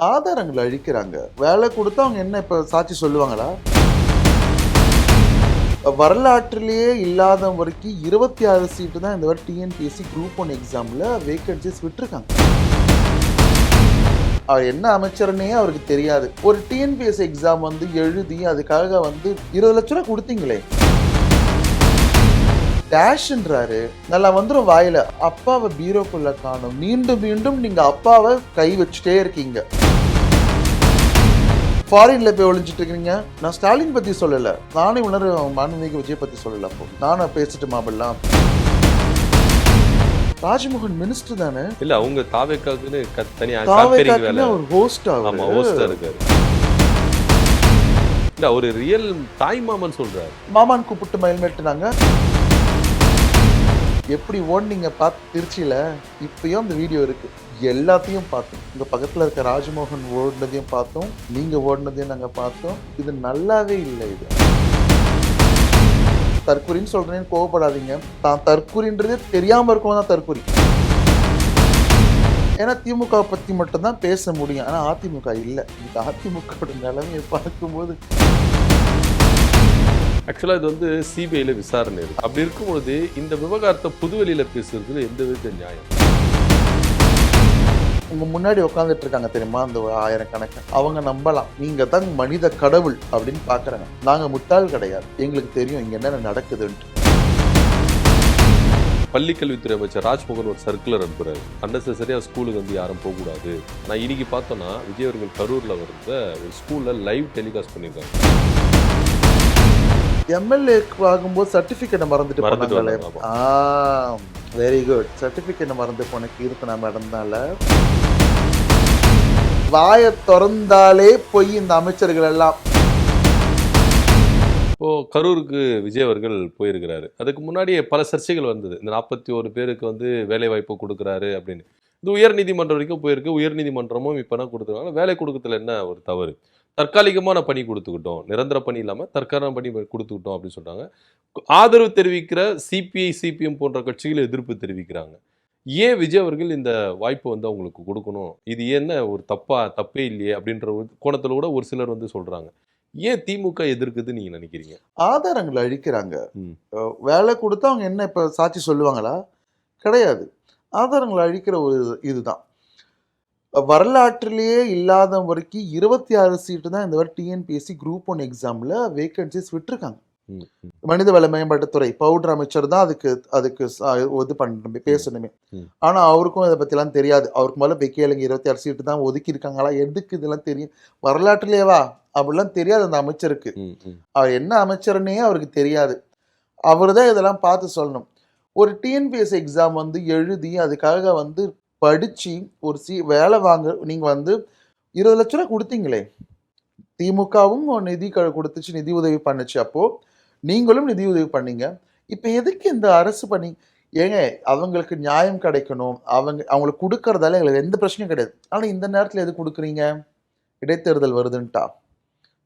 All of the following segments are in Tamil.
ஆதாரங்களை அழிக்கிறாங்க. வேலை கொடுத்தா அவங்க என்ன இப்ப சாட்சி சொல்லுவாங்களா? வரலாற்றிலேயே இல்லாத வரைக்கும் 26 சீட்டு தான் இந்த வாட்டி டிஎன்பிஎஸ்சி குரூப் 1 எக்ஸாம்ல வேகன்சிஸ் விட்டுருக்காங்க. அவர் என்ன அமைச்சர்னே அவருக்கு தெரியாது. ஒரு டிஎன்பிஎஸ்சி எக்ஸாம் வந்து எழுதி அதுக்காக வந்து 20 லட்சம் ரூபாய் கொடுத்தீங்களே. டேஷ்ன்றாரு, நல்லா வந்துரும் வாயில. அப்பாவை பீரோக்குள்ள காணும். மீண்டும் மீண்டும் நீங்க அப்பாவை கை வச்சுட்டே இருக்கீங்க. ஃபாரின்ல போய் ஒளிஞ்சிட்டு இருக்கீங்க. நான் ஸ்டாலின் பத்தி சொல்லல, நானே உணர்வு மாண்புமிகு விஜய் பத்தி சொல்லல. அப்போ நானும் பேசிட்டு மாபெல்லாம் ராஜ்மோகன் மினிஸ்டர் தானே? இல்ல அவங்க தாவேக்காக்குன்னு தனியா ஒரு ஹோஸ்ட் இருக்காரு. இல்ல ஒரு ரியல் தாய் மாமன் சொல்றாரு. மாமான் கூப்பிட்டு மயில்மேட்டுனாங்க. எப்படி ஓடுனீங்க பார்த்து திருச்சியில. இப்பயும் அந்த வீடியோ இருக்கு. எல்லாத்தையும் பார்த்தோம். உங்க பக்கத்துல இருக்க ராஜ்மோகன் ஓடுனதையும் பார்த்தோம், நீங்க ஓடுனதையும் நாங்க பார்த்தோம். இது நல்லாவே இல்லை. இது தற்கொலைன்னு சொல்றேன்னு கோவப்படாதீங்க. தான் தற்கொலைன்றதே தெரியாம இருக்கவும் தான் தற்கொலை. ஏன்னா திமுக பத்தி மட்டும்தான் பேச முடியும். ஆனா அதிமுக இல்லை. இந்த அதிமுக நிலைமையை பார்க்கும்போது ஆக்சுவலாக இது வந்து சிபிஐல விசாரணை இருக்கு. அப்படி இருக்கும்பொழுது இந்த விவகாரத்தை புதுவெளியில பேசுறது எந்த வித நியாயம்? உங்க முன்னாடி உட்காந்துட்டு இருக்காங்க தெரியுமா, அந்த 1000 கணக்கு. அவங்க நம்பலாம், நீங்க தான் மனித கடவுள் அப்படின்னு பாக்குறாங்க. நாங்க முட்டாள் கிடையாது, எங்களுக்கு தெரியும் இங்க என்ன நடக்குதுன்ட்டு. பள்ளிக்கல்வித்துறை அமைச்சர் ராஜ்மோகன் ஒரு சர்க்குலர் அனுப்புறாரு. அன்னெசரியா ஸ்கூலுக்கு வந்து யாரும் போகக்கூடாது. நான் இன்னைக்கு பார்த்தோன்னா விஜய் அவர்கள் கரூர்ல வருந்த ஒரு ஸ்கூல்ல லைவ் டெலிகாஸ்ட் பண்ணியிருக்காங்க. எம்எல்ஏ ஆகும்போது சர்டிபிகேட்டை மறந்துட்டு போனாங்களே. Very good. சர்டிபிகேட்டை மறந்து போன கீர்த்தனா மேடம் தால. வாயை திறந்தாலே போய் இந்த அமைச்சர்கள் எல்லாம். இப்போ கரூருக்கு விஜய் அவர்கள் போயிருக்கிறாரு. அதுக்கு முன்னாடியே பல சர்ச்சைகள் வந்தது. இந்த 41 பேருக்கு வந்து வேலை வாய்ப்பு கொடுக்குறாரு அப்படின்னு. இது உயர் நீதிமன்றம் வரைக்கும் போயிருக்கு. உயர் நீதிமன்றமும் இப்போ என்ன கொடுத்துருக்காங்க, வேலை கொடுக்கறதுல என்ன ஒரு தவறு, தற்காலிகமான பணி கொடுத்துக்கிட்டோம், நிரந்தர பணி இல்லாமல் தற்காலிக பணி கொடுத்துக்கிட்டோம் அப்படின்னு சொல்றாங்க. ஆதரவு தெரிவிக்கிற சிபிஐ சிபிஎம் போன்ற கட்சிகள் எதிர்ப்பு தெரிவிக்கிறாங்க. ஏன் விஜய் அவர்கள் இந்த வாய்ப்பு வந்து அவங்களுக்கு கொடுக்கணும், இது என்ன ஒரு தப்பே இல்லையே அப்படின்ற ஒரு கோணத்தில் கூட ஒரு சிலர் வந்து சொல்றாங்க. ஏன் திமுக எதிர்க்குது நீங்க நினைக்கிறீங்க? ஆதாரங்களை அழிக்கிறாங்க. வேலை கொடுத்தா அவங்க என்ன இப்ப சாட்சி சொல்லுவாங்களா? கிடையாது. ஆதாரங்களை அழிக்கிற ஒரு இதுதான். வரலாற்றிலேயே இல்லாத வரைக்கும் 26 சீட்டு தான் இந்த வாட்டி டிஎன்பிஎஸ்சி குரூப் 1 எக்ஸாம்ல வேகன்சிஸ் விட்டுருக்காங்க. மனிதவள மேம்பாட்டுத்துறை பவுடர் அமைச்சர் தான் அதுக்கு இது பண்ணணுமே, பேசணுமே. ஆனா அவருக்கும் இதை பத்தி எல்லாம் தெரியாது. அவருக்கு மேல போய் கேளுங்க, 26 சீட்டு தான் ஒதுக்கி இருக்காங்களா, எதுக்கு இதெல்லாம் தெரியும்? வரலாற்றுலேயேவா அப்படிலாம் தெரியாது அந்த அமைச்சருக்கு. அவர் என்ன அமைச்சர்னே அவருக்கு தெரியாது. அவர் தான் இதெல்லாம் பார்த்து சொல்லணும். ஒரு டிஎன்பிஎஸ்சி எக்ஸாம் வந்து எழுதி அதுக்காக வந்து படிச்சு ஒரு வேலை வாங்க நீங்க வந்து 20 லட்சம் ரூபாய் கொடுத்தீங்களே. திமுகவும் நிதி கொடுத்துச்சு, நிதி உதவி பண்ணுச்சு. அப்போ நீங்களும் நிதி உதவி பண்ணீங்க. இப்ப எதுக்கு இந்த அரசு பண்ணி? ஏங்க, அவங்களுக்கு நியாயம் கிடைக்கணும், அவங்களுக்கு கொடுக்கறதால எங்களுக்கு எந்த பிரச்சனையும் கிடையாது. ஆனா இந்த நேரத்துல எது கொடுக்குறீங்க? இடைத்தேர்தல் வருதுன்ட்டா.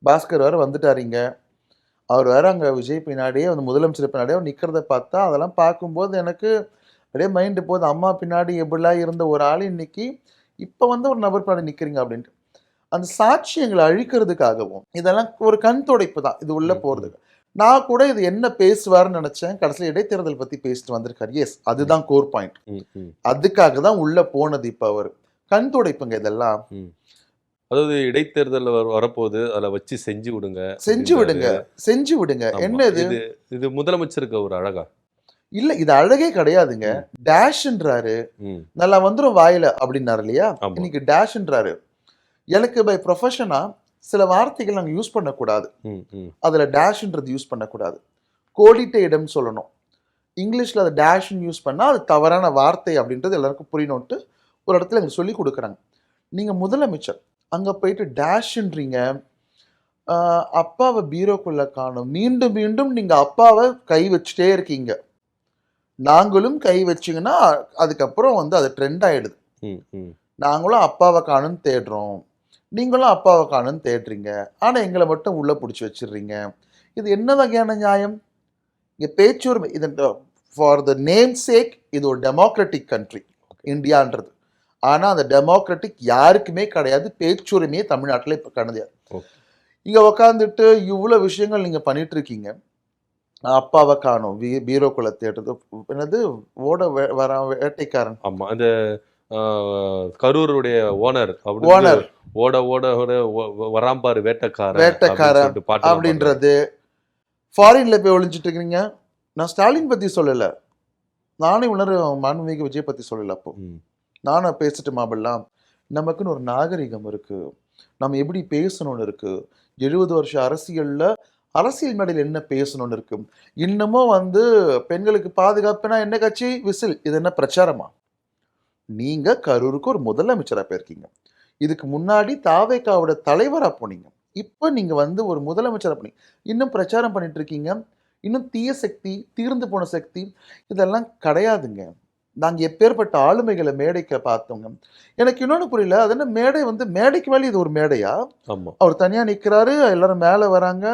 பாஸ்கர் வேற வந்துட்டாருங்க. அவர் வேற அங்க விஜய் பின்னாடியே வந்து முதலமைச்சர் பின்னாடியே நிக்கிறத பார்த்தா அதெல்லாம் பார்க்கும்போது எனக்கு அப்படியே மைண்டு போகுது. அம்மா பின்னாடி எப்படிலாம் இருந்த ஒரு ஆள் இன்னைக்கு இப்ப வந்து ஒரு நபர் பின்னாடி நிக்கிறீங்க அப்படின்ட்டு. அந்த சாட்சியங்களை அழிக்கிறதுக்காகவும் இதெல்லாம் ஒரு கண் துடைப்பு தான் இது உள்ள போறதுக்கு. நான் கூட இது என்ன பேசுவார்னு நினைச்சேன். கடைசியில் இடைத்தேர்தல் பத்தி பேசிட்டு வந்திருக்காரு. எஸ், அதுதான் கோர் பாயிண்ட். அதுக்காக தான் உள்ள போனது. இப்ப அவர் கண் துடைப்புங்க இதெல்லாம். அதாவது இடைத்தேர்தல் வரப்போகுது, அதில் வச்சு செஞ்சு விடுங்க. என்ன இது முதலமைச்சருக்கு ஒரு அழகா? இல்ல, இது அழகே கிடையாதுங்க. டேஷ்ன்றாரு, நல்லா வந்துரும் வாயில அப்படின்னாரு இல்லையா? இன்னைக்கு டேஷ்ன்றாரு. எனக்கு பை ப்ரொஃபஷனா சில வார்த்தைகள் நாங்கள் யூஸ் பண்ணக்கூடாது. அதுல டேஷ்ன்றது யூஸ் பண்ணக்கூடாது. கோடிட்ட இடம் சொல்லணும். இங்கிலீஷ்ல அதை டேஷ்ன்னு யூஸ் பண்ணா அது தவறான வார்த்தை அப்படின்றது எல்லாருக்கும் புரியணும்ட்டு ஒரு இடத்துல எங்களுக்கு சொல்லி கொடுக்குறாங்க. நீங்க முதலமைச்சர் அங்க போயிட்டு டேஷ்ன்றீங்க. அப்பாவை பீரோக்குள்ள காணும். மீண்டும் மீண்டும் நீங்க அப்பாவை கை வச்சுட்டே இருக்கீங்க. நாங்களும் கை வச்சிங்கன்னா அதுக்கப்புறம் வந்து அது ட்ரெண்ட் ஆயிடுது. நாங்களும் அப்பாவை காணுன்னு தேடுறோம், நீங்களும் அப்பாவை காணுன்னு தேடுறீங்க. ஆனா எங்களை மட்டும் உள்ள பிடிச்சி வச்சிடுறீங்க. இது என்ன வகையான நியாயம்? இங்க பேச்சுரிமை இது ஃபார் த நேம் சேக் இது ஒரு டெமோக்ராட்டிக் கண்ட்ரி இந்தியான்றது. ஆனா அந்த டெமோக்ராட்டிக் யாருக்குமே கிடையாது. பேச்சுரிமையே தமிழ்நாட்டுல இப்ப கிடையாது. ஓகே. இங்க உக்காந்துட்டு இவ்வளவு விஷயங்கள் நீங்க பண்ணிட்டு இருக்கீங்க. அப்பாவை காணோம், பீரோக்குள்ள தேடுறது, என்னது வர வேட்டைக்காரன், ஆமா. அந்த கரூருடைய ஓனர் அப்படின்னு ஓனர் ஓட ஓட ஓட வராம் பாரு வேட்டக்காரன் அப்படின்னு வேட்டைக்காரன் சொல்லிட்டு பாட்டு பாடுறாரு. அப்படின்றது. ஃபாரின்ல போய் ஒளிஞ்சிட்டு இருக்கிறீங்க. நான் ஸ்டாலின் பத்தி சொல்லல, நானும் உணர மாண்புமிகு விஜய் பத்தி சொல்லல. அப்போ ம். நானும் பேசிட்டு மாபெல்லாம் நமக்குன்னு ஒரு நாகரிகம் இருக்கு, நம்ம எப்படி பேசணும்னு இருக்கு, 70 வருஷ அரசியல்ல அரசியல் மேடையில் என்ன பேசணும்னு இருக்கு. இன்னமும் வந்து பெண்களுக்கு பாதுகாப்புனா என்ன கட்சி விசில், இது என்ன பிரச்சாரமா? நீங்க கரூருக்கு ஒரு முதலமைச்சரா போயிருக்கீங்க, இதுக்கு முன்னாடி தாவேகாவோட தலைவரா போனீங்க, இப்ப நீங்க வந்து ஒரு முதலமைச்சரா போனீங்க, இன்னும் பிரச்சாரம் பண்ணிட்டு இருக்கீங்க. இன்னும் தீய சக்தி, தீர்ந்து போன சக்தி இதெல்லாம் கிடையாதுங்க. நாங்க எப்பேற்பட்ட ஆளுமைகளை மேடைக்கு பார்த்தோங்க. எனக்கு இன்னொன்னு புரியல, அது என்ன மேடை வந்து மேடைக்கு மேலே இது ஒரு மேடையா? ஆமா. அவர் தனியா நிக்கிறாரு, எல்லாரும் மேல வராங்க.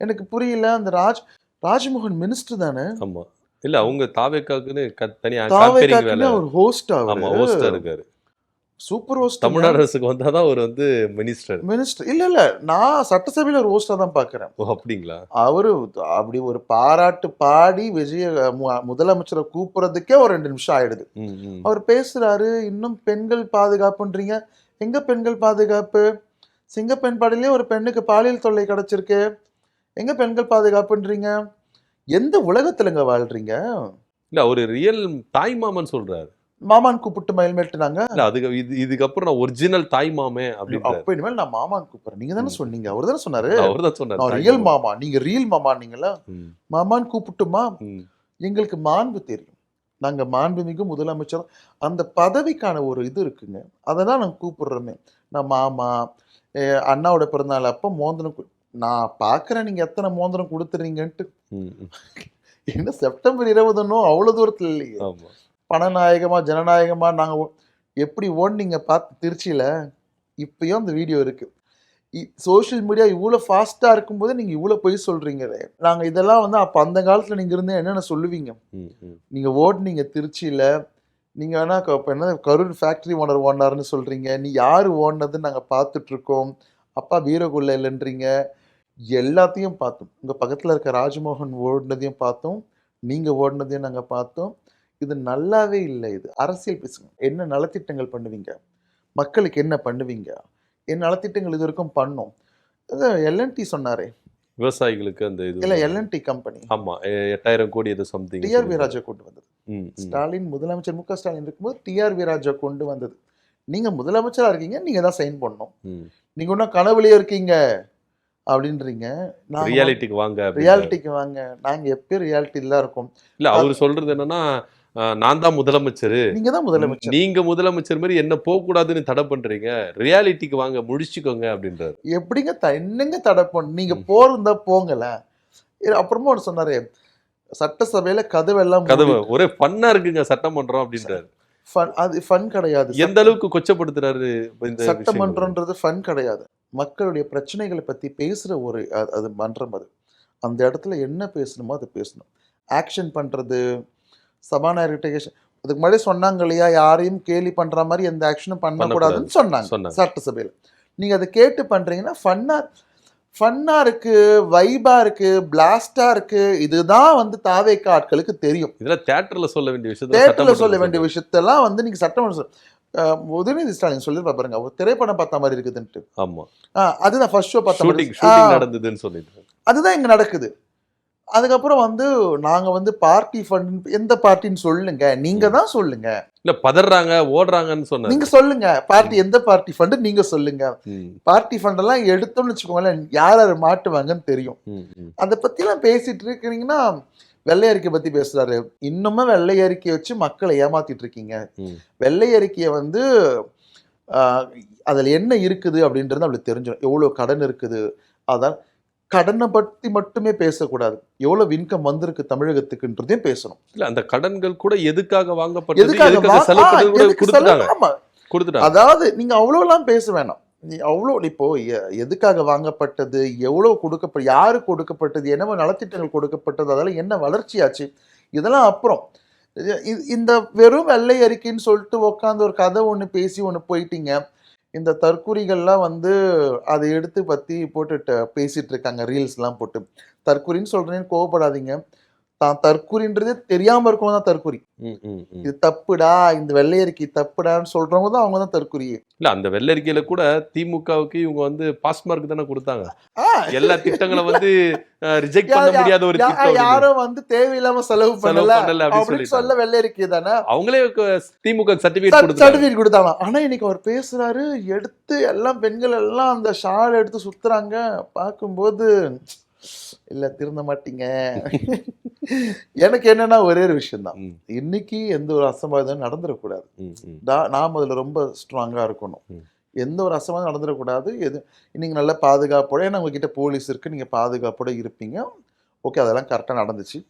எனக்கு புரியல. அந்த ராஜ்மோகன் மினிஸ்டர் தானே? ஆமா. இல்ல அவங்க தாவேக்காக்குன்னு தனியா campaigning வேலை. தாவேக்காக்குன்னு அவர் ஹோஸ்டா? ஆமா, ஹோஸ்டா இருக்காரு. Super host. தமிழ்நாடு அரசுக்கு வந்தாதான் அவர் வந்து மினிஸ்டர். மினிஸ்டர் இல்ல, நான் சட்டசபையில ஒரு ஹோஸ்டா தான் பாக்குறேன். ஓ, அப்படிங்களா? அவரு அப்படி ஒரு பாராட்டு பாடி விஜய முதலமைச்சரை கூப்பிடுறதுக்கே ஒரு 2 நிமிஷம் ஆயிடுது. ம், ம். அவர் பேசுறாரு, இன்னும் பெண்கள் பாதுகாப்புன்றீங்க. எங்க பெண்கள் பாதுகாப்பு? சிங்கப்பெண் பாடலே ஒரு பெண்ணுக்கு பாலியல் தொல்லை கிடைச்சிருக்கு, எங்க பெண்கள் பாதுகாப்புன்றீங்க? எந்த உலகத்துலங்க வாழ்றீங்க? இல்ல அவரு ரியல் தாய் மாமன் சொல்றாரு. மாமான் கூப்பிட்டு மயில்மேட்டுனாங்க. இல்ல அதுக்கு இதுக்கப்புறம் நான் ஒரிஜினல் தாய் மாமே அப்படின்றாரு. அப்ப இனிமேல் நான் மாமான் கூப்பிடுறேன். நீங்க தானே சொன்னீங்க, அவர் தானே சொன்னாரு. அவர்தான் சொன்னாரு. நான் தாய் ரியல் மாமா. மாமா, நீங்க ரியல் மாமா நீங்களா? ம், மாமான் கூப்பிட்டுமா? ம். எங்களுக்கு மாண்பு தெரியும், நாங்க மாண்புமிகு முதலமைச்சர், அந்த பதவிக்கான ஒரு இது இருக்குங்க, அதை தான் நாங்கள் கூப்பிடுறோமே. நான் மாமா, அண்ணாவோட பிறந்தநாள் அப்போ மோந்திரம் நான் பார்க்குறேன், நீங்கள் எத்தனை மோந்திரம் கொடுத்துறீங்கன்ட்டு. ம், ம். என்ன செப்டம்பர் 20 அவ்வளோ தூரத்தில் இல்லையே. ஆமா. பணநாயகமா ஜனநாயகமா நாங்கள் எப்படி ஓடுனீங்க பார்த்து திருச்சியில், இப்பயும் அந்த வீடியோ இருக்கு. சோஷியல் மீடியா இவ்வளோ ஃபாஸ்ட்டாக இருக்கும்போது நீங்கள் இவ்வளோ பொய் சொல்கிறீங்களே. நாங்கள் இதெல்லாம் வந்து அப்போ அந்த காலத்தில் நீங்கள் இருந்தால் என்னென்ன சொல்லுவீங்க? ம், ம். நீங்கள் ஓடுனீங்க திருச்சியில், நீங்கள் வேணா இப்போ என்ன கரூர் ஃபேக்ட்ரி ஓனர் ஓடினாருன்னு சொல்கிறீங்க, நீ யார் ஓடினதுன்னு நாங்கள் பார்த்துட்ருக்கோம், அப்பா வீரகுள்ள இல்லைன்றீங்க. எல்லாத்தையும் பார்த்தோம். உங்கள் பக்கத்தில் இருக்க ராஜ்மோகன் ஓடினதையும் பார்த்தோம், நீங்கள் ஓடினதையும் நாங்கள் பார்த்தோம். இது நல்லாவே இல்லை. இது அரசியல் பேசுங்க. என்ன நலத்திட்டங்கள் பண்ணுவீங்க, மக்களுக்கு என்ன பண்ணுவீங்க, என்ன நலத்திட்டங்கள் இது வரைக்கும் பண்ணோம். எல்என்டி சொன்னாரே, விவசாயிகளுக்கு அந்த இது இல்லை எல்என்டி கம்பெனி, ஆமா 8000 கோடி ஏதோ சம்திங் டிஆர்வி ராஜா கொண்டு வந்தது. ம், ம். ஸ்டாலின் முதலமைச்சர் மு.க. ஸ்டாலின் இருக்கும்போது டிஆர்வி ராஜா கொண்டு வந்தது. நீங்க முதலமைச்சரா இருக்கீங்க, நீங்க தான் சைன் பண்ணணும். ம். நீங்க இன்னும் கனவுலயே இருக்கீங்க அப்படின்றீங்க. ரியாலிட்டிக்கு வாங்க அப்படின்றாரு. ரியாலிட்டிக்கு வாங்க. நாங்க எப்பயும் ரியாலிட்டில தான் இருக்கோம். இல்ல அவர் சொல்றது என்னன்னா நான் தான் முதலமைச்சர், நீங்க தான் முதலமைச்சர். நீங்க முதலமைச்சர் மாதிரி என்ன போக கூடாதுன்னு தடை பண்றீங்க, ரியாலிட்டிக்கு வாங்க முடிச்சுக்கோங்க அப்படின்றாரு. எப்படிங்க என்னங்க தடை பண்ண, நீங்க போறதா போங்கல. அப்புறமா ஒன்று சொன்னாரு, சட்டசபையில கதவெல்லாம் கதவு ஒரே ஃபன்னா இருக்குங்க சட்டமன்றம் அப்படின்றாரு. அது ஃபன் கிடையாது. எந்த அளவுக்கு கொச்சப்படுத்துறாரு இந்த சட்டமன்றம்ன்றது ஃபன் கிடையாது. மக்களுடைய பிரச்சனைகளை பத்தி பேசுற ஒரு அது மன்றம். அது அந்த இடத்துல என்ன பேசணுமோ அதை பேசணும். ஆக்ஷன் பண்றது, சபாநாயகர்கிட்ட அதுக்கு முன்னாடி சொன்னாங்க இல்லையா, யாரையும் கேலி பண்ற மாதிரி எந்த ஆக்ஷனும் பண்ணக்கூடாதுன்னு சொன்னாங்க சட்டசபையில். நீங்க அதை கேட்டு பண்றீங்கன்னா ஃபன்னா இருக்கு, வைபா இருக்கு, பிளாஸ்டா இருக்கு. இதுதான் வந்து தாவேக்கா ஆட்களுக்கு தெரியும். இதெல்லாம் தியேட்டர்ல சொல்ல வேண்டிய விஷயம், தியேட்டர்ல சொல்ல வேண்டிய விஷயத்தெல்லாம் வந்து நீங்க சட்டமன்றம் உதயநிதி ஸ்டாலின் சொல்லி பாருங்க, ஒரு திரைப்படம் பார்த்த மாதிரி இருக்குதுன்ட்டு. ஆமா, அதுதான் ஃபர்ஸ்ட் ஷோ பார்த்த மாதிரி ஷூட்டிங் நடந்ததுன்னு சொல்லிட்டு அதுதான் இங்க நடக்குது. அதுக்கப்புறம் வந்து நாங்க வந்து பார்ட்டி ஃபண்ட், எந்த பார்ட்டின்னு சொல்லுங்க, நீங்க தான் சொல்லுங்க. இல்ல பதறாங்க ஓடுறாங்கன்னு சொன்னாங்க, நீங்க சொல்லுங்க பார்ட்டி, எந்த பார்ட்டி ஃபண்ட் நீங்க சொல்லுங்க. பார்ட்டி ஃபண்ட் எல்லாம் எடுத்தோம்னு வச்சுக்கோங்களேன், யார் யார் மாட்டுவாங்கன்னு தெரியும். அதை பத்தி எல்லாம் பேசிட்டு இருக்கீங்கன்னா, வெள்ளை அறிக்கை பத்தி பேசுறாரு. இன்னுமே வெள்ளை அறிக்கையை வச்சு மக்களை ஏமாத்திட்டு இருக்கீங்க. வெள்ளை அறிக்கையை வந்து அதுல என்ன இருக்குது அப்படின்றது அவளுக்கு தெரிஞ்சிடும். எவ்வளவு கடன் இருக்குது, அதான் கடனை பற்றி மட்டுமே பேசக்கூடாது, எவ்வளவு இன்கம் வந்திருக்கு தமிழகத்துக்குன்றதையும் பேசணும். இல்ல அந்த கடன்கள் கூட எதுக்காக வாங்கப்பட்டது, அதாவது நீங்க அவ்வளோலாம் பேச வேணாம். அவ்வளோ இப்போ எதுக்காக வாங்கப்பட்டது, எவ்வளவு கொடுக்கப்பட்ட, யாருக்கு கொடுக்கப்பட்டது, என்ன நலத்திட்டங்கள் கொடுக்கப்பட்டது, அதெல்லாம் என்ன வளர்ச்சியாச்சு, இதெல்லாம் அப்புறம். இந்த வெறும் வெள்ளை அறிக்கைன்னு சொல்லிட்டு உட்காந்து ஒரு கதை ஒன்று பேசி ஒன்று போயிட்டீங்க. இந்த தற்குறிகள்லாம் வந்து அதை எடுத்து பற்றி போட்டுட்டு பேசிட்டு இருக்காங்க, ரீல்ஸ்லாம் போட்டு. தற்குறின்னு சொல்றேன்னு கோவப்படாதீங்க. தான் தற்குறின்றதே தெரியாம இருக்கவங்க தான் தற்குறி. இது தப்புடா, இந்த வெள்ளை அறிக்கை தப்புடான்னு சொல்றவங்க தான் அவங்க தான் தற்குறியே. இல்ல அந்த வெள்ளரிக்கையில கூட திமுகவுக்கு இவங்க வந்து பாஸ் மார்க் தானே கொடுத்தாங்க. ஆ, எல்லா திட்டங்களை வந்து ரிஜெக்ட் பண்ண முடியாத ஒரு திட்டம் யாரும் வந்து தேவையில்லாம செலவு பண்ணல அப்படின்னு அப்படின்னு சொல்ல வெள்ளை அறிக்கை தானே. அவங்களே திமுக சர்டிபிகேட் கொடுத்தாங்க. சர்டிபிகேட் கொடுத்தாங்க. ஆனா இன்னைக்கு அவர் பேசுறாரு, எடுத்து எல்லாம் பெண்கள் எல்லாம் அந்த ஷால் எடுத்து சுத்துறாங்க. பார்க்கும்போது இல்ல திருந்த மாட்டீங்க. எனக்கு என்னன்னா ஒரே ஒரு விஷயம் தான், இன்னைக்கு எந்த ஒரு அசம்பாவிதம் நடந்துடக்கூடாது. நாம் அதுல ரொம்ப ஸ்ட்ராங்கா இருக்கணும். எந்த ஒரு அசம்பாவிதம் நடந்துடக்கூடாது. எது நீங்க நல்ல பாதுகாப்போட, ஏன்னா உங்ககிட்ட போலீஸ் இருக்கு, நீங்க பாதுகாப்போட இருப்பீங்க. ஓகே, அதெல்லாம் கரெக்டா நடந்துச்சு.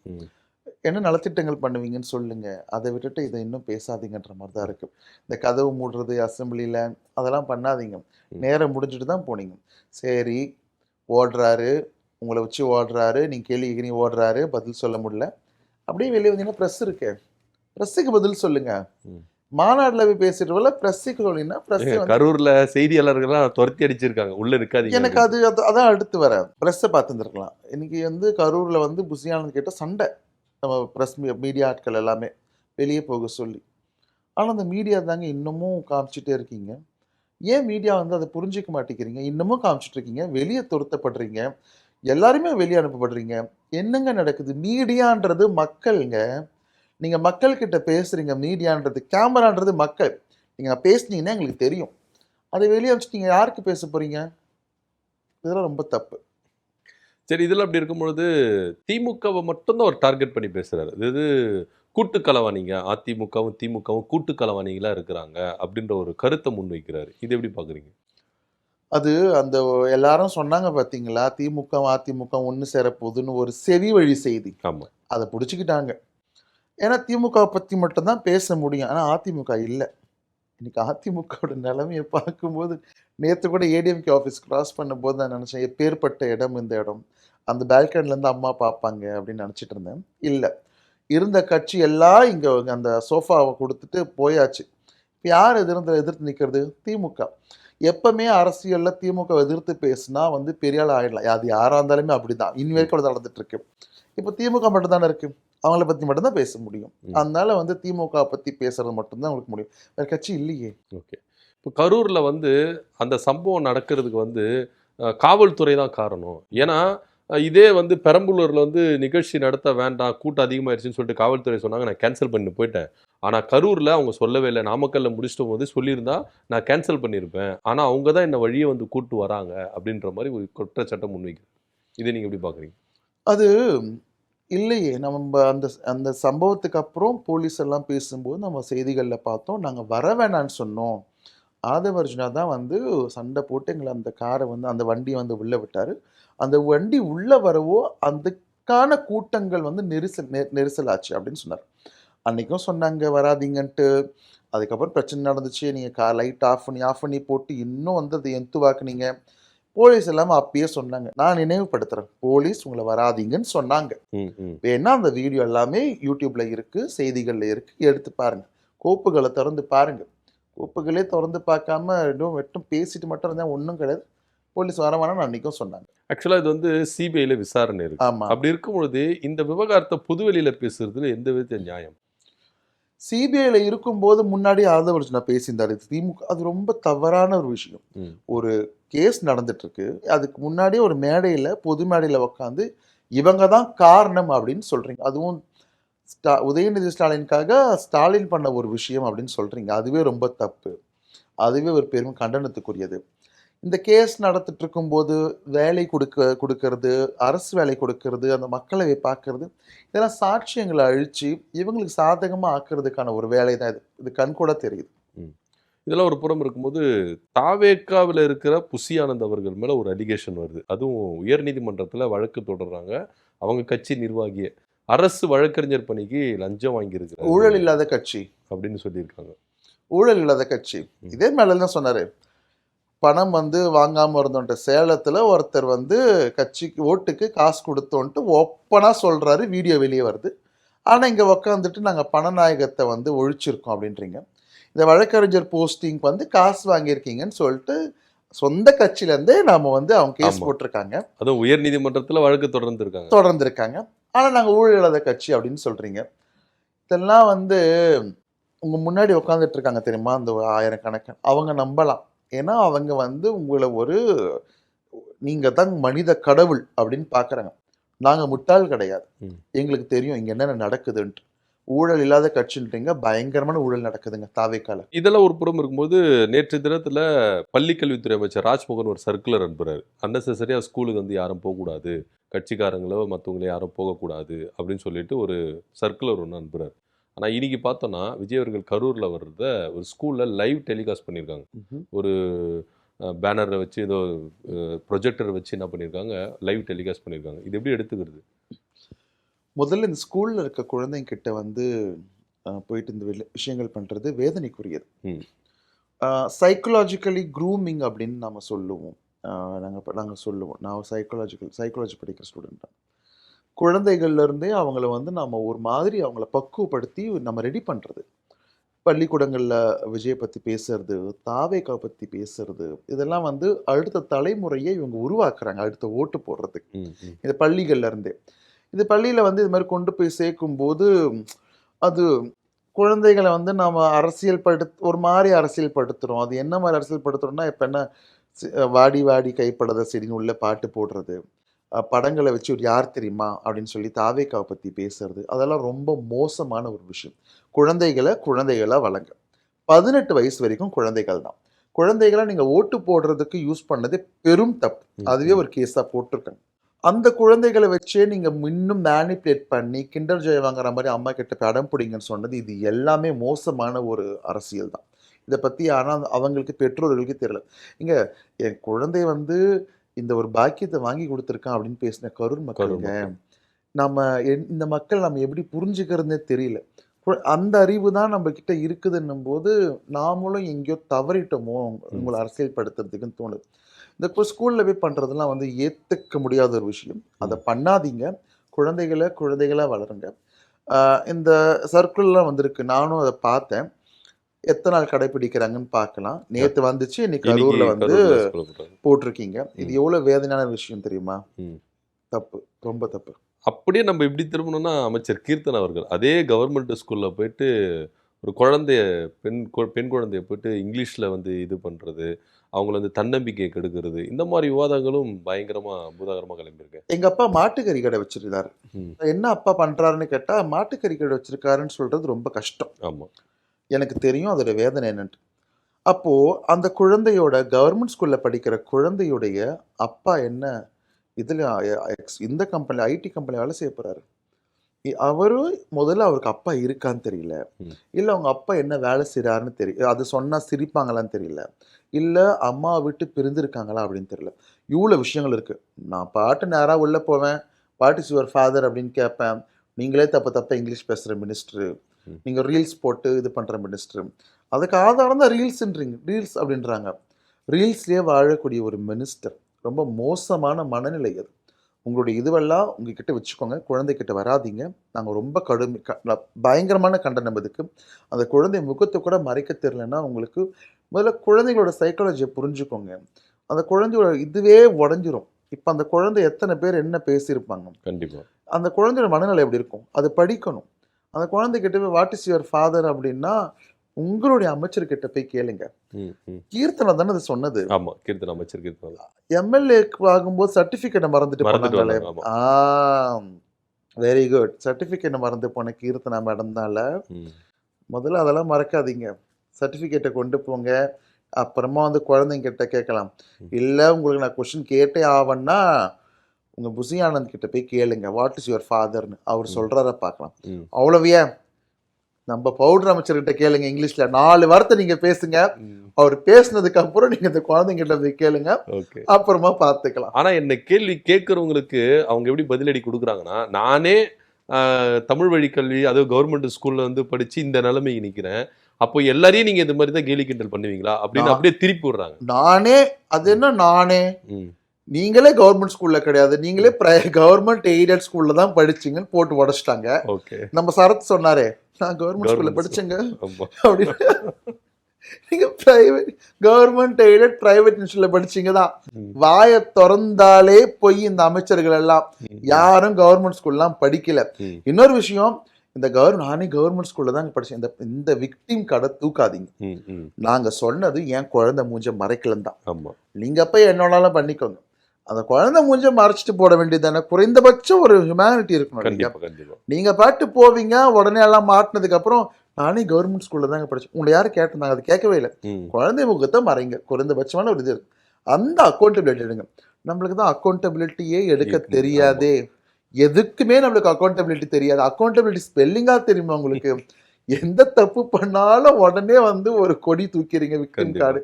என்ன நலத்திட்டங்கள் பண்ணுவீங்கன்னு சொல்லுங்க. அதை விட்டுட்டு இதை இன்னும் பேசாதீங்கன்ற மாதிரி தான் இருக்கு. இந்த கதவு மூடுறது அசம்பிளியில அதெல்லாம் பண்ணாதீங்க. நேரம் முடிஞ்சுட்டு தான் போனீங்க. சரி, ஓடுறாரு, உங்களை வச்சு ஓடுறாரு, நீங்க கேள்வி கேட்குறீங்க, ஓடுறாரு, பதில் சொல்ல முடியல. அப்படியே வெளியே வந்தீங்கன்னா ப்ரெஸ் இருக்கு, ப்ரெஸ்ஸுக்கு பதில் சொல்லுங்க. மாநாடுல போய் பேசிட்டு ப்ரெஸ்ஸுக்கு சொல்லினா ப்ரெஸ் கரூர்ல செய்தியாளர்கள்லாம் துரத்தி அடிச்சிருக்காங்க, உள்ள இருக்காதீங்க. எனக்கு அதான் அடுத்து வர ப்ரெஸ்ஸை பார்த்துருக்கலாம். இன்னைக்கு வந்து கரூர்ல வந்து புசியானந்த் கிட்ட சண்டை, நம்ம ப்ரெஸ் மீடியா ஆட்கள் எல்லாமே வெளியே போக சொல்லி. ஆனால் அந்த மீடியா தாங்க இன்னமும் காமிச்சிட்டே இருக்கீங்க. ஏன் மீடியா வந்து அதை புரிஞ்சிக்க மாட்டேங்கிறீங்க? இன்னமும் காமிச்சிட்டு இருக்கீங்க, வெளியே துரத்தப்படுறீங்க, எல்லாருமே வெளியே அனுப்பப்படுறீங்க. என்னங்க நடக்குது? மீடியான்றது மக்கள்ங்க. நீங்கள் மக்கள்கிட்ட பேசுகிறீங்க. மீடியான்றது, கேமரான்றது மக்கள். நீங்கள் பேசுனீங்கன்னா எங்களுக்கு தெரியும். அதை வெளியே வச்சு நீங்கள் யாருக்கு பேச போகிறீங்க? இதெல்லாம் ரொம்ப தப்பு. சரி, இதில் அப்படி இருக்கும்பொழுது திமுகவை மட்டும்தான் ஒரு டார்கெட் பண்ணி பேசுகிறாரு. இது கூட்டுக்கலவாணிங்க, அதிமுகவும் திமுகவும் கூட்டுக்கலவாணிகளாக இருக்கிறாங்க அப்படின்ற ஒரு கருத்தை முன்வைக்கிறாரு. இது எப்படி பார்க்குறீங்க? அது அந்த எல்லாரும் சொன்னாங்க பார்த்தீங்களா, திமுக அதிமுக ஒன்று சேரப்போகுதுன்னு ஒரு செவி வழி செய்தி. ஆமாம், அதை பிடிச்சிக்கிட்டாங்க. ஏன்னா திமுக பற்றி மட்டும்தான் பேச முடியும், ஆனால் அதிமுக இல்லை. இன்னைக்கு அதிமுகவோட நிலைமையை பார்க்கும்போது, நேற்று கூட ஏடிஎம்கே ஆஃபீஸ் கிராஸ் பண்ணும்போது நான் நினச்சேன், எப்பேற்பட்ட இடம் இந்த இடம், அந்த பால்கனிலேருந்து அம்மா பார்ப்பாங்க அப்படின்னு நினச்சிட்டு இருந்தேன். இல்லை, இருந்த கட்சி எல்லாம் இங்கே அந்த சோஃபாவை கொடுத்துட்டு போயாச்சு. இப்போ யார் எதிர்த்து நிற்கிறது? திமுக. எப்பவுமே அரசியலில் திமுக எதிர்த்து பேசுனா வந்து பெரியாள் ஆகிடலாம். அது யாராக இருந்தாலுமே அப்படி தான், இன்னி வரைக்கும் நடந்துட்டு இருக்கு. இப்போ திமுக மட்டும் தானே இருக்கு, அவங்கள பற்றி மட்டும்தான் பேச முடியும். அதனால வந்து திமுக பற்றி பேசுறது மட்டும்தான் உங்களுக்கு முடியும், வேறு கட்சி இல்லையே. ஓகே, இப்போ கரூரில் வந்து அந்த சம்பவம் நடக்கிறதுக்கு வந்து காவல்துறை தான் காரணம். ஏன்னா இதே வந்து பெரம்பலூரில் வந்து நிகழ்ச்சி நடத்த வேண்டாம், கூட்டம் அதிகமாகிடுச்சுன்னு சொல்லிட்டு காவல்துறை சொன்னாங்க, நான் கேன்சல் பண்ணி போயிட்டேன். ஆனால் கரூரில் அவங்க சொல்லவே இல்லை. நாமக்கல்ல முடிச்சிட்டு போது சொல்லியிருந்தா நான் கேன்சல் பண்ணியிருப்பேன். ஆனால் அவங்க தான் என்ன வழியை வந்து கூட்டு வராங்க அப்படின்ற மாதிரி ஒரு குற்றச்சாட்டை முன்வைக்குது. இதை நீங்கள் எப்படி பார்க்குறீங்க? அது இல்லையே, நம்ம அந்த அந்த சம்பவத்துக்கு அப்புறம் போலீஸ் எல்லாம் பேசும்போது நம்ம செய்திகளில் பார்த்தோம், நாங்கள் வர வேணான்னு சொன்னோம். ஆதவர்ஜுனா தான் வந்து சண்டை போட்டு எங்களை அந்த காரை வந்து அந்த வண்டியை வந்து உள்ளே விட்டார். அந்த வண்டி உள்ளே வரவோ அதுக்கான கூட்டங்கள் வந்து நெரிசலாச்சு அப்படின்னு சொன்னார். அன்றைக்கும் சொன்னாங்க வராதிங்கன்ட்டு. அதுக்கப்புறம் பிரச்சனை நடந்துச்சு, நீங்கள் லைட் ஆஃப் பண்ணி போட்டு இன்னும் வந்து அதை எந்துவாக்குனீங்க. போலீஸ் எல்லாமே அப்பயே சொன்னாங்க. நான் நினைவுபடுத்துகிறேன், போலீஸ் உங்களை வராதிங்கன்னு சொன்னாங்க. வேணா அந்த வீடியோ எல்லாமே யூடியூப்பில் இருக்குது, செய்திகளில் இருக்குது, எடுத்து பாருங்கள். கோப்புகளை திறந்து பாருங்கள். கோப்புகளே திறந்து பார்க்காம இன்னும் மட்டும் பேசிட்டு மட்டும் இருந்தால் ஒன்றும் கிடையாது. போலீஸ் வர வேணாம்னு அன்றைக்கும் சொன்னாங்க. ஆக்சுவலாக இது வந்து சிபிஐல விசாரணை இருக்கு. ஆமாம். அப்படி இருக்கும்பொழுது இந்த விவகாரத்தை பொதுவெளியில் பேசுறதுல எந்த விதத்தில் நியாயம்? சிபிஐல இருக்கும்போது முன்னாடி ஆதவர்ஜுனா பேசியிருந்தாரு. திமுக அது ரொம்ப தவறான ஒரு விஷயம். ஒரு கேஸ் நடந்துட்டு இருக்கு, அதுக்கு முன்னாடியே ஒரு மேடையில், பொது மேடையில் உட்காந்து இவங்க தான் காரணம் அப்படின்னு சொல்றீங்க. அதுவும் உதயநிதி ஸ்டாலினுக்காக ஸ்டாலின் பண்ண ஒரு விஷயம் அப்படின்னு சொல்றீங்க. அதுவே ரொம்ப தப்பு. அதுவே ஒரு பெரும் கண்டனத்துக்குரியது. இந்த கேஸ் நடத்திட்டு இருக்கும்போது வேலை கொடுக்கறது, அரசு வேலை கொடுக்கறது, அந்த மக்களை பார்க்கறது, இதெல்லாம் சாட்சியங்களை அழிச்சு இவங்களுக்கு சாதகமாக ஆக்குறதுக்கான ஒரு வேலை தான் இது. இது கண்கூட தெரியுது. இதெல்லாம் ஒரு புறம் இருக்கும்போது தாவேக்காவில் இருக்கிற புசி ஆனந்த் அவர்கள் மேலே ஒரு அலிகேஷன் வருது. அதுவும் உயர்நீதிமன்றத்தில் வழக்கு தொடர்றாங்க. அவங்க கட்சி நிர்வாகிய அரசு வழக்கறிஞர் பணிக்கு லஞ்சம் வாங்கியிருக்கு, ஊழல் இல்லாத கட்சி அப்படின்னு சொல்லியிருக்காங்க. ஊழல் இல்லாத கட்சி இதே மேல தான் சொன்னாரு. பணம் வந்து வாங்காமல் இருந்தோன்ட்டு சேலத்தில் ஒருத்தர் வந்து கட்சிக்கு ஓட்டுக்கு காசு கொடுத்தோன்ட்டு ஓப்பனாக சொல்கிறாரு. வீடியோ வெளியே வருது. ஆனா இங்க உக்காந்துட்டு நாங்க பணநாயகத்தை வந்து ஒழிச்சிருக்கோம் அப்படின்றீங்க. இந்த வழக்கறிஞர் போஸ்டிங் வந்து காசு வாங்கியிருக்கீங்கன்னு சொல்லிட்டு சொந்த கட்சியில இருந்தே நாம வந்து அவங்க கேஸ் ஆமா. போட்டிருக்காங்க, அதுவும் உயர் நீதிமன்றத்துல வழக்கு தொடர்ந்து இருக்காங்க. தொடர்ந்து இருக்காங்க. ஆனா நாங்க ஊழல் இல்லாத கட்சி அப்படின்னு சொல்றீங்க. இதெல்லாம் வந்து உங்க முன்னாடி உட்காந்துட்டு இருக்காங்க தெரியுமா, அந்த ஆயிரக்கணக்கான அவங்க நம்பலாம். ஏன்னா அவங்க வந்து உங்களை ஒரு நீங்க தான் மனித கடவுள் அப்படின்னு பாக்குறாங்க. நாங்க முட்டாள் கிடையாது. ம். எங்களுக்கு தெரியும் இங்க என்னென்ன நடக்குதுன்ட்டு. ஊழல் இல்லாத கட்சின்றீங்க, பயங்கரமான ஊழல் நடக்குதுங்க தாவேக்கால. இதெல்லாம் ஒரு புறம் இருக்கும்போது, நேற்று தினத்துல பள்ளிக்கல்வித்துறை அமைச்சர் ராஜ்மோகன் ஒரு சர்க்குலர் அனுப்புறாரு. அன்னெசரியா ஸ்கூலுக்கு வந்து யாரும் போகக்கூடாது. கட்சிக்காரங்களோ மத்தவங்களோ யாரும் போகக்கூடாது அப்படின்னு சொல்லிட்டு ஒரு சர்க்குலர் ஒண்ணு அனுப்புறாரு. ஆனா இன்னைக்கு பார்த்தோம்னா, விஜய் அவர்கள் கரூர்ல வர்றத ஒரு ஸ்கூல்ல லைவ் டெலிகாஸ்ட் பண்ணியிருக்காங்க. ம்ஹும். ஒரு பேனரை வச்சு ஏதோ ப்ரொஜெக்டர் வச்சு என்ன பண்ணியிருக்காங்க, லைவ் டெலிகாஸ்ட் பண்ணியிருக்காங்க. இது எப்படி எடுத்துக்கிறது? முதல்ல இந்த ஸ்கூல்ல இருக்க குழந்தைங்க கிட்ட வந்து போயிட்டு இந்த விஷயங்கள் பண்றது வேதனைக்குரியது. ம். சைக்கலாஜிக்கலி க்ரூமிங் அப்படின்னு நாம சொல்லுவோம். நாங்கள் சொல்லுவோம். நான் ஒரு சைக்காலஜி படிக்கிற ஸ்டூடெண்ட் தான். குழந்தைகள்ல இருந்தே அவங்கள வந்து நம்ம ஒரு மாதிரி அவங்கள பக்குவப்படுத்தி நம்ம ரெடி பண்றது. பள்ளிக்கூடங்கள்ல விஜய் பத்தி பேசுறது, தாவேகா பத்தி பேசுறது, இதெல்லாம் வந்து அடுத்த தலைமுறையை இவங்க உருவாக்குறாங்க, அடுத்த ஓட்டு போடுறதுக்கு. ம், ம். இது பள்ளிகள்ல இருந்தே. இது பள்ளியில வந்து இது மாதிரி கொண்டு போய் சேர்க்கும்போது, அது குழந்தைகள வந்து நாம ஒரு மாரி அரசியல் படுத்துறோம். அது என்ன மாரி அரசியல் படுத்துறோம்னா, இப்ப என்ன "வாடி வாடி கைப்படாத செடின்னு" உள்ள பாட்டு போடுறது. படங்கள வச்சு ஒரு "யார் தெரியுமா?" அப்படின்னு சொல்லி தாவேக்காவ பத்தி பேசுறது. அதெல்லாம் ரொம்ப மோசமான ஒரு விஷயம். குழந்தைகளா வளங்க. 18 வயசு வரைக்கும் குழந்தைகள் தான். குழந்தைகள நீங்க ஓட்டு போடுறதுக்கு யூஸ் பண்ணது பெரும் தப்பு. ம், அதுவே ம். ஒரு கேஸா போட்டுருக்காங்க. அந்த குழந்தைகள வச்சே நீங்க இன்னும் மேனிபுலேட் பண்ணி, கிண்டர் ஜாய் வாங்குற மாரி அம்மா கிட்ட போய் அடம் பிடிங்கன்னு சொன்னது, இது எல்லாமே மோசமான ஒரு அரசியல் தான். இத பத்தி ஆனா அவங்களுக்கு பெற்றோர்களுக்கு தெரியல. ஏங்க என் குழந்தை வந்து இந்த ஒரு பாக்கியத்த வாங்கி குடுத்துருக்கான் அப்படின்னு பேசின கரூர் கரூர் மக்களுங்க. மக்கள். நம்ம இந்த மக்கள் நம்ம எப்படி புரிஞ்சுக்கிறதுன்னே தெரியல. அந்த அறிவு தான் நம்ம கிட்ட இருக்குதுன்னும்போது, நாமளும் எங்கேயோ தவறிட்டோமோ, ம். உங்கள அரசியல் படுத்துறதுக்குன்னு தோணுது. இந்த ஸ்கூல்ல போய் பண்றதெல்லாம் வந்து ஏத்துக்க முடியாத ஒரு விஷயம். அத ம். பண்ணாதீங்க. குழந்தைகளா வளருங்க. அ இந்த சர்க்கிள்லாம் வந்திருக்கு. நானும் அத பார்த்தேன். எத்தன நாள் கடைபிடிக்கிறாங்கன்னு பார்க்கலாம். அ நேத்து வந்துச்சு. இன்னைக்கு இன்னைக்கு கரூர்ல வந்து கரூர்ல சொல்லப்படுறாங்க. போட்டிருக்கீங்க. இது ம், எவ்வளவு வேதனையான விஷயம் தெரியுமா? ம். தப்பு. ரொம்ப தப்பு. அப்படியே நம்ம இப்படி திரும்பணும்னா அமைச்சர் கீர்த்தன் அவர்கள் அதே கவர்மெண்ட் ஸ்கூல்ல போயிட்டு ஒரு குழந்தைய பெண் குழந்தைய போயிட்டு இங்கிலீஷ்ல வந்து இது பண்றது, அவங்கள வந்து தன்னம்பிக்கையை கெடுக்கிறது, இந்த மாதிரி விவாதங்களும் பயங்கரமா பூதாகரமா கிளம்பியிருக்கு. எங்க அப்பா மாட்டுக்கறி கடை வச்சிருந்தாரு. ம். என்ன அப்பா பண்றாருன்னு கேட்டா, மாட்டுக்கறி கடை வச்சிருக்காருன்னு சொல்றது ரொம்ப கஷ்டம். ஆமா. எனக்கு தெரியும் அதோட வேதனை என்னன்ட்டு. அப்போ அந்த குழந்தையோட கவர்மெண்ட் ஸ்கூல்ல படிக்கிற குழந்தையுடைய அப்பா என்ன இதுல இந்த கம்பெனி ஐடி கம்பெனில வேலை செய்ய போறாரு. அவரு முதல்ல அவருக்கு அப்பா இருக்கான்னு தெரியல. ம். இல்ல அவங்க அப்பா என்ன வேலை செய்றாருன்னு தெரியல. அது சொன்னா சிரிப்பாங்களான்னு தெரியல. இல்ல அம்மாவ விட்டு பிரிந்திருக்காங்களா அப்படின்னு தெரியல. இவ்வளோ விஷயங்கள் இருக்கு. நான் பாட்டு நேரா உள்ள போவேன். வாட் இஸ் யுவர் ஃபாதர் அப்படின்னு கேட்பேன். நீங்களே தப்பா இங்கிலீஷ் பேசுற மினிஸ்டர். ம். நீங்க ரீல்ஸ் போட்டு இது பண்ற மினிஸ்டர். அதுக்கு ஆதாரம் தான் ரீல்ஸ் அப்படின்றாங்க. ரீல்ஸ்லயே வாழக்கூடிய ஒரு மினிஸ்டர். ரொம்ப மோசமான மனநிலை அது. உங்களுடைய இதுவெல்லாம் உங்ககிட்ட வச்சுக்கோங்க. குழந்தைகிட்ட வராதீங்க. நாங்க ரொம்ப பயங்கரமான கண்டனம் இதுக்கு. அந்த குழந்தை முகத்த கூட மறைக்க தெரியலன்னா, உங்களுக்கு முதல்ல குழந்தைகளோட சைக்காலஜிய புரிஞ்சுக்கோங்க. அந்த குழந்தையோட இதுவே உடைஞ்சிரும். இப்ப அந்த குழந்தை எத்தன பேர் என்ன பேசியிருப்பாங்க. கண்டிப்பா. அந்த குழந்தையோட மனநிலை எப்படி இருக்கும்? அது படிக்கணும். அந்த குழந்தைகிட்ட போய் வாட் இஸ் யுவர் ஃபாதர் அப்படின்னா, உங்களுடைய அமைச்சர்கிட்ட போய் கேளுங்க. ம், ம். கீர்த்தனா தானே அது சொன்னது. ஆமா. கீர்த்தன் அமைச்சர் கீர்த்தன் எம்எல்ஏக்கு ஆகும்போது சர்டிஃபிகேட்ட மறந்துட்டு மறந்துட்டு போனாங்களே. வந்தாங்க. ஆமா. Very good. சர்டிஃபிகேட்ட மறந்து போன கீர்த்தனா மேடம் தான்ல. ம். முதல்ல அதெல்லாம் மறக்காதீங்க. சர்டிஃபிகேட்ட கொண்டு போங்க. அப்புறமா வந்து குழந்தைங்கிட்ட கேட்கலாம். ம். இல்ல உங்களுக்கு நான் கொஸ்டின் கேட்டே ஆவன்னா, உங்க புசி ஆனந்த் கிட்ட போய் கேளுங்க. வாட் இஸ் யுவர் ஃபாதர்ன்னு. அவர் ம். சொல்றாரா பார்க்கலாம். ம். அவ்வளவு ஏன்? நம்ம பவுடர் அமைச்சர்கிட்ட கேளுங்க இங்கிலீஷ்ல. 4 வார்த்தை நீங்க பேசுங்க. ம். அவர் பேசுனதுக்கு அப்புறம் நீங்க இந்த குழந்தைங்கிட்ட போய் கேளுங்க. ஓகே. அப்புறமா பார்த்துக்கலாம். ஆனா என்ன கேள்வி கேட்கிறவங்களுக்கு அவங்க எப்படி பதிலடி குடுக்குறாங்கன்னா, நானே தமிழ் வழி கல்வி அதுவும் கவர்மெண்ட் ஸ்கூல்ல வந்து படிச்சு இந்த நிலைமைக்கு நிக்கிறேன். அப்போ எல்லாரையும் நீங்க இந்த மாதிரி தான் கேலி கிண்டல் பண்ணுவீங்களா? அப்படின்னு நான் அப்படியே திருப்பி விடுறாங்க. நானே அது ம். என்ன நானே? ம். நீங்களே கவர்மெண்ட் ஸ்கூல்ல கிடையாது, நீங்களே கவர்மெண்ட் எய்டட் ஸ்கூல்ல தான் படிச்சீங்கன்னு போட்டு உடைச்சிட்டாங்க. ஓகே. நம்ம சரத் சொன்னாரே, நான் கவர்மெண்ட் ஸ்கூல்ல கவர்மெண்ட் படிச்சேங்க ஆமா. அப்படின்னு. நீங்க பிரைவேட் கவர்மெண்ட் எய்டட் பிரைவேட் இன்ஸ்டியூட்ல படிச்சீங்க தான். ம். வாயை திறந்தாலே போய் இந்த அமைச்சர்கள் எல்லாம் ம். யாரும் கவர்மெண்ட் ஸ்கூல்லாம் படிக்கல. ம். இன்னொரு விஷயம், இந்த நானே கவர்மெண்ட் ஸ்கூல்ல தான் படிச்சேன். இந்த விக்டிம் கடை தூக்காதீங்க. ம். ம். நாங்க சொன்னது என் குழந்தை மூஞ்ச மறைக்கலன்னு தான். ஆமா. நீங்க போய் என்னோடலாம் பண்ணிக்கோங்க. அந்த குழந்தை மூஞ்ச மறைச்சிட்டு போட வேண்டியதானே. குறைந்தபட்சம் ஒரு ஹியூமனிட்டி இருக்கணும் இல்லையா? கண்டிப்பா கண்டிப்பா. நீங்க பாட்டு போவீங்க, உடனே எல்லாம் மாட்டினதுக்கு அப்புறம் நானே கவர்மெண்ட் ஸ்கூல்ல தாங்க படிச்சேன். உங்களை யாரும் கேட்டிருந்தாங்க? அது கேட்கவே இல்லை. ம். குழந்தை முகத்தை மறைங்க, குறைந்தபட்சமான ஒரு இது இருக்கு. அந்த அக்கௌண்டபிலிட்டி எடுங்க. நம்மளுக்கு தான் அக்கௌண்டபிலிட்டியே எடுக்க ஆமா. தெரியாதே. எதுக்குமே நம்மளுக்கு அக்கௌண்டபிலிட்டி தெரியாது. அக்கௌண்டபிலிட்டி ஸ்பெல்லிங்கா தெரியுமா உங்களுக்கு? எந்த தப்பு பண்ணாலும் உடனே வந்து ஒரு கொடி தூக்கிறீங்க, விக்டிம் கண்டிப்பா. கார்டு.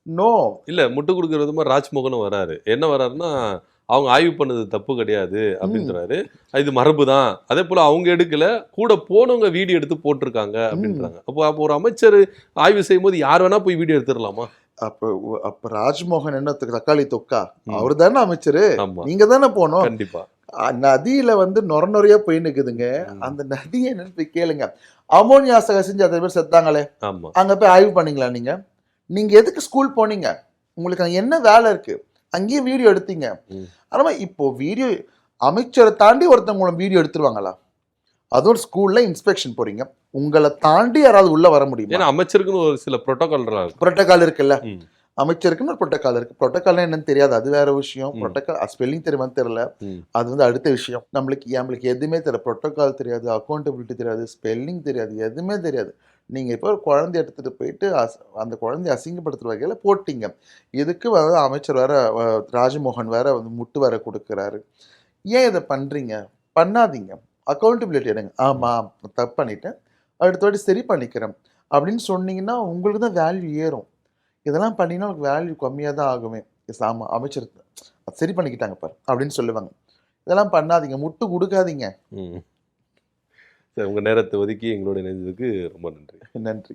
நோ. இல்ல முட்டு கொடுக்கற விதமா ராஜ்மோகனும் வராரு. என்ன வராருன்னா, அவங்க ஆய்வு பண்ணது தப்பு கிடையாது அப்படின்றாரு. இது மரபு தான். அதே போல அவங்க எடுக்கல, கூட போனவங்க வீடியோ எடுத்து போட்டிருக்காங்க அப்படின்றாங்க. அப்போ ஒரு அமைச்சர் ஆய்வு செய்யும்போது யார் வேணா போய் வீடியோ எடுத்துடலாமா? அப்ப ராஜ்மோகன் என்ன தக்காளி தொக்கா? ம். அவரு தானே அமைச்சரு, ஆமா. நீங்க தானே போனோம். கண்டிப்பா. நதியில வந்து நொறையா போய் நிக்குதுங்க. ம். அந்த நதி என்னன்னு போய் கேளுங்க. அமோனியா செஞ்சு அத்தனை பேர் செத்தாங்களே, ஆமா. அங்க போய் ஆய்வு பண்ணீங்களா நீங்க? நீங்க எதுக்கு ஸ்கூல் போனீங்க? உங்களுக்கு அங்க என்ன வேலை இருக்கு? அங்கேயே வீடியோ எடுத்தீங்க. ம். ஆனா இப்போ வீடியோ அமைச்சரை தாண்டி ஒருத்தவங்க வீடியோ எடுத்துருவாங்களா? அதுவும் ஸ்கூல்ல இன்ஸ்பெக்ஷன் போறீங்க, உங்களை தாண்டி யாராவது உள்ள வர முடியுமா? ஏன்னா அமைச்சருக்குன்னு ஒரு சில புரோட்டோகால் இருக்கு. புரோட்டோகால் இருக்குல்ல. ம். அமைச்சருக்குன்னு ஒரு புரோட்டோகால் இருக்கு. புரோட்டோகால் என்னன்னு தெரியாது, அது வேற விஷயம். ம். புரோட்டோகால் ஸ்பெல்லிங் தெரியுமான்னு தெரியல, ம். அது வந்து அடுத்த விஷயம். நம்மளுக்கு எதுவுமே தெரியல. புரோட்டோகால் தெரியாது, அக்கௌண்டபிலிட்டி தெரியாது, ஸ்பெல்லிங் தெரியாது, எதுவுமே தெரியாது. நீங்க இப்போ ஒரு குழந்தை எடுத்துட்டு போயிட்டு அந்த குழந்தைய அசிங்கப்படுத்துற வகையில போட்டீங்க. இதுக்கு வந்து அமைச்சர் வேற ராஜ்மோகன் வேற வந்து முட்டு வேற கொடுக்குறாரு. ஏன் இதை பண்றீங்க? பண்ணாதீங்க. அக்கௌண்டபிலிட்டி எடுங்க. ஆமா, தப்பு பண்ணிட்டேன், அடுத்த வாட்டி சரி பண்ணிக்கிறேன் அப்படின்னு சொன்னீங்கன்னா உங்களுக்கு தான் வேல்யூ ஏறும். இதெல்லாம் பண்ணினா உங்களுக்கு வேல்யூ கம்மியாக தான் ஆகுமே. ஆமா, அமைச்சர் சரி பண்ணிக்கிட்டாங்க பாரு அப்படின்னு சொல்லுவாங்க. இதெல்லாம் பண்ணாதீங்க, முட்டு கொடுக்காதீங்க. ம். சரி, உங்க நேரத்தை ஒதுக்கி எங்களோட இணைந்ததுக்கு ரொம்ப நன்றி. நன்றி.